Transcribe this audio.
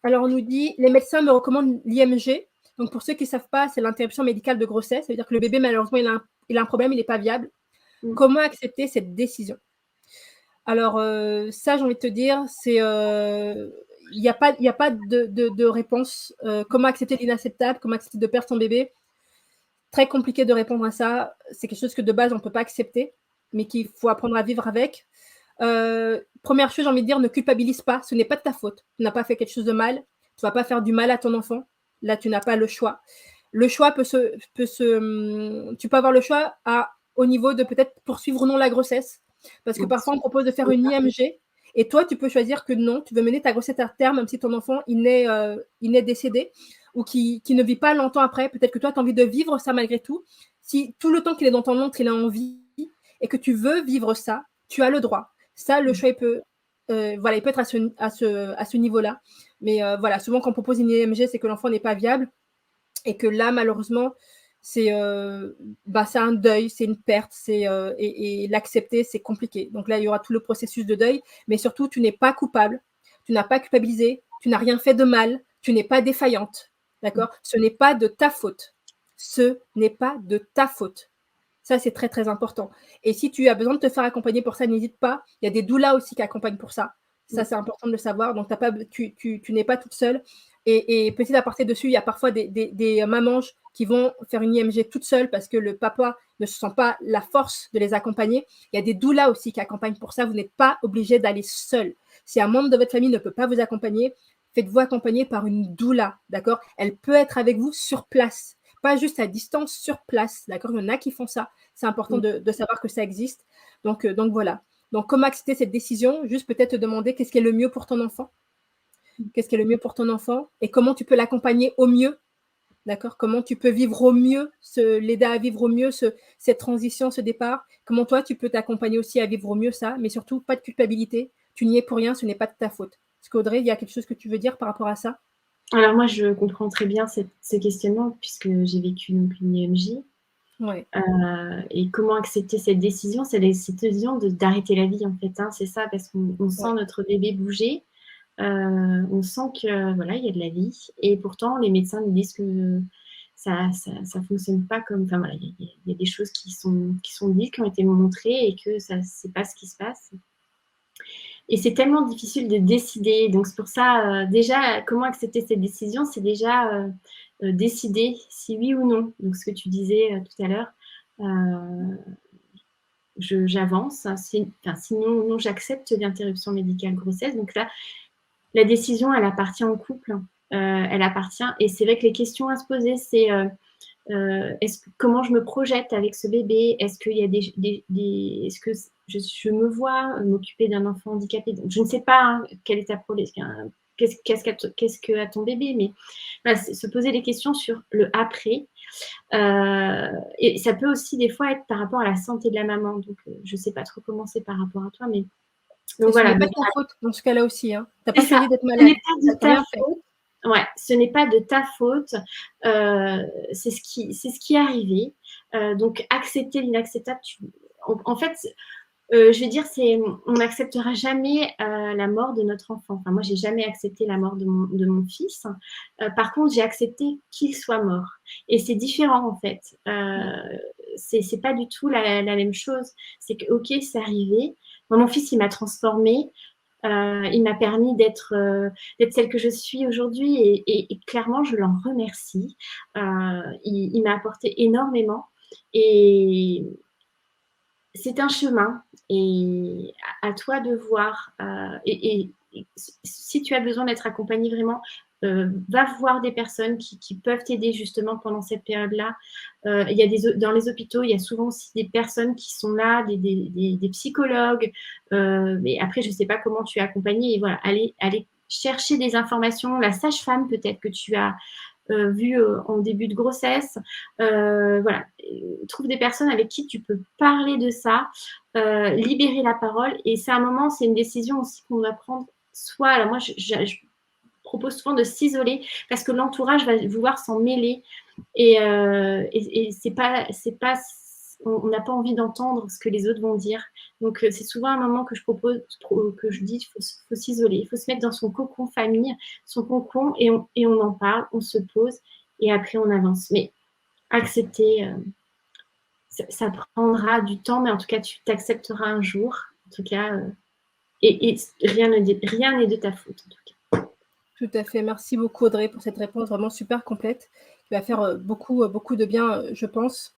Alors, on nous dit, les médecins me recommandent l'IMG. Donc, pour ceux qui ne savent pas, c'est l'interruption médicale de grossesse. Ça veut dire que le bébé, malheureusement, il a un problème, il n'est pas viable. Comment accepter cette décision? Alors, ça, j'ai envie de te dire, c'est il n'y a pas de réponse. Comment accepter l'inacceptable? Comment accepter de perdre son bébé? Très compliqué de répondre à ça. C'est quelque chose que de base, on ne peut pas accepter, mais qu'il faut apprendre à vivre avec. Première chose, j'ai envie de dire, ne culpabilise pas. Ce n'est pas de ta faute. Tu n'as pas fait quelque chose de mal. Tu ne vas pas faire du mal à ton enfant. Là, tu n'as pas le choix. Le choix tu peux avoir le choix au niveau de peut-être poursuivre ou non la grossesse. Parce que parfois, on propose de faire une IMG. Et toi, tu peux choisir que non, tu veux mener ta grossesse à terme, même si ton enfant il est décédé ou qui ne vit pas longtemps après. Peut-être que toi, tu as envie de vivre ça malgré tout. Si tout le temps qu'il est dans ton ventre, il a envie et que tu veux vivre ça, tu as le droit. Ça, le choix, il peut être à ce niveau-là. Mais voilà, souvent, quand on propose une IMG, c'est que l'enfant n'est pas viable et que là, malheureusement, c'est un deuil, c'est une perte, et l'accepter, c'est compliqué. Donc là, il y aura tout le processus de deuil, mais surtout, tu n'es pas coupable, tu n'as pas culpabilisé, tu n'as rien fait de mal, tu n'es pas défaillante, d'accord? Ce n'est pas de ta faute. Ce n'est pas de ta faute. Ça, c'est très, très important. Et si tu as besoin de te faire accompagner pour ça, n'hésite pas. Il y a des doulas aussi qui accompagnent pour ça. Ça, c'est important de le savoir. Donc, tu n'es pas toute seule. Et petit aparté dessus, il y a parfois des mamans qui vont faire une IMG toute seule parce que le papa ne se sent pas la force de les accompagner. Il y a des doulas aussi qui accompagnent pour ça. Vous n'êtes pas obligé d'aller seul. Si un membre de votre famille ne peut pas vous accompagner, faites-vous accompagner par une doula, d'accord? Elle peut être avec vous sur place, pas juste à distance, sur place, d'accord? Il y en a qui font ça. C'est important de savoir que ça existe. Donc voilà. Donc, comment accepter cette décision? Juste peut-être te demander qu'est-ce qui est le mieux pour ton enfant? Qu'est-ce qui est le mieux pour ton enfant? Et comment tu peux l'accompagner au mieux? D'accord? Comment tu peux vivre au mieux, l'aider à vivre au mieux cette transition, ce départ? Comment toi, tu peux t'accompagner aussi à vivre au mieux ça? Mais surtout, pas de culpabilité. Tu n'y es pour rien, ce n'est pas de ta faute. Est-ce qu'Audrey, il y a quelque chose que tu veux dire par rapport à ça? Alors moi, je comprends très bien ce questionnement puisque j'ai vécu donc une IMJ. Ouais. Et comment accepter cette décision? C'est cette décision d'arrêter la vie en fait, hein, c'est ça, parce qu'on sent Ouais. notre bébé bouger, on sent que voilà, il y a de la vie, et pourtant les médecins nous disent que ça fonctionne pas comme, enfin voilà, il y a des choses qui sont dites, qui ont été montrées, et que ça, c'est pas ce qui se passe. Et c'est tellement difficile de décider. Donc, c'est pour ça, déjà, comment accepter cette décision? C'est déjà décider si oui ou non. Donc, ce que tu disais tout à l'heure, j'avance. Sinon, non, j'accepte l'interruption médicale grossesse. Donc là, la décision, elle appartient au couple. Elle appartient. Et c'est vrai que les questions à se poser, c'est comment je me projette avec ce bébé? Est-ce qu'il y a est-ce que je me vois m'occuper d'un enfant handicapé? Donc, je ne sais pas hein, quel est ta qu'est-ce que a ton bébé, mais voilà, se poser des questions sur le après. Et ça peut aussi des fois être par rapport à la santé de la maman. Donc, je ne sais pas trop comment c'est par rapport à toi, mais donc Et ce voilà. n'est pas de ta faute dans ce cas-là aussi. Hein. Tu n'as C'est pas ça. choisi d'être Ce malade. n'est pas Tu de n'as ta rien fait. faute. Ouais, ce n'est pas de ta faute. C'est ce qui est arrivé. Donc, accepter l'inacceptable. En fait, je veux dire, on n'acceptera jamais la mort de notre enfant. Enfin, moi, j'ai jamais accepté la mort de mon fils. Par contre, j'ai accepté qu'il soit mort. Et c'est différent, en fait. C'est pas du tout la même chose. C'est que, ok, c'est arrivé. Moi, mon fils, il m'a transformée. Il m'a permis d'être celle que je suis aujourd'hui, et clairement, je l'en remercie. Il m'a apporté énormément, et c'est un chemin, et à toi de voir. Et si tu as besoin d'être accompagné vraiment, va voir des personnes qui peuvent t'aider justement pendant cette période-là. Il y a dans les hôpitaux, il y a souvent aussi des personnes qui sont là, des psychologues. Mais après, je ne sais pas comment tu es accompagné. Et voilà, aller chercher des informations. La sage-femme peut-être que tu as vu en début de grossesse. Voilà, trouve des personnes avec qui tu peux parler de ça, libérer la parole. Et c'est un moment, c'est une décision aussi qu'on doit prendre. Soit, alors moi, je propose souvent de s'isoler parce que l'entourage va vouloir s'en mêler, et c'est pas on n'a pas envie d'entendre ce que les autres vont dire. Donc, c'est souvent un moment que je propose, que je dis, il faut s'isoler, il faut se mettre dans son cocon famille, son cocon, et on en parle, on se pose, et après on avance. Mais accepter, ça prendra du temps, mais en tout cas, tu t'accepteras un jour. En tout cas, et rien n'est de ta faute, en tout cas. Tout à fait. Merci beaucoup, Audrey, pour cette réponse vraiment super complète qui va faire beaucoup de bien, je pense.